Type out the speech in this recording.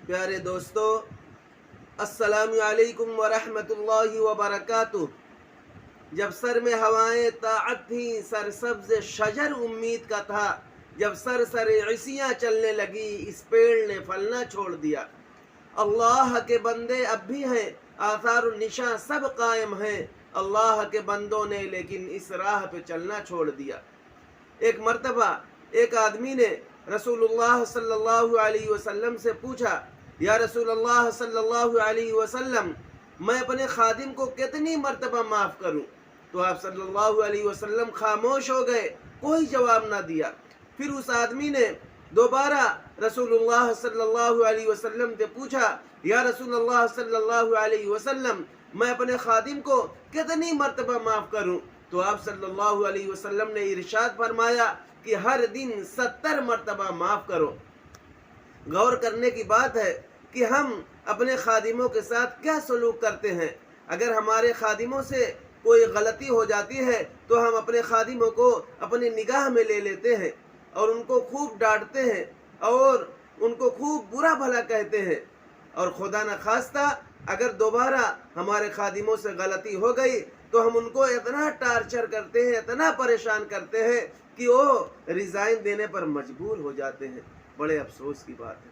پیارے دوستو، السلام علیکم ورحمۃ اللہ وبرکاتہ۔ جب سر میں ہوائیں طاعت تھیں، سرسبز شجر امید کا تھا، جب سر عصیاں چلنے لگی، اس پیڑ نے پھلنا چھوڑ دیا۔ اللہ کے بندے اب بھی ہیں، آثار النشاں سب قائم ہیں، اللہ کے بندوں نے لیکن اس راہ پہ چلنا چھوڑ دیا۔ ایک مرتبہ ایک آدمی نے رسول اللہ صلی اللہ علیہ وسلم سے پوچھا، یا رسول اللہ صلی اللہ علیہ وسلم، میں اپنے خادم کو کتنی مرتبہ معاف کروں؟ تو آپ صلی اللہ علیہ وسلم خاموش ہو گئے، کوئی جواب نہ دیا۔ پھر اس آدمی نے دوبارہ رسول اللہ صلی اللہ علیہ وسلم سے پوچھا، یا رسول اللہ صلی اللہ علیہ وسلم، میں اپنے خادم کو کتنی مرتبہ معاف کروں؟ تو آپ صلی اللہ علیہ وسلم نے ارشاد فرمایا کہ ہر دن 70 مرتبہ معاف کرو۔ غور کرنے کی بات ہے کہ ہم اپنے خادموں کے ساتھ کیا سلوک کرتے ہیں۔ اگر ہمارے خادموں سے کوئی غلطی ہو جاتی ہے تو ہم اپنے خادموں کو اپنی نگاہ میں لے لیتے ہیں اور ان کو خوب ڈانٹتے ہیں اور ان کو خوب برا بھلا کہتے ہیں، اور خدا نخواستہ اگر دوبارہ ہمارے خادموں سے غلطی ہو گئی تو ہم ان کو اتنا ٹارچر کرتے ہیں، اتنا پریشان کرتے ہیں کہ وہ ریزائن دینے پر مجبور ہو جاتے ہیں۔ بڑے افسوس کی بات ہے۔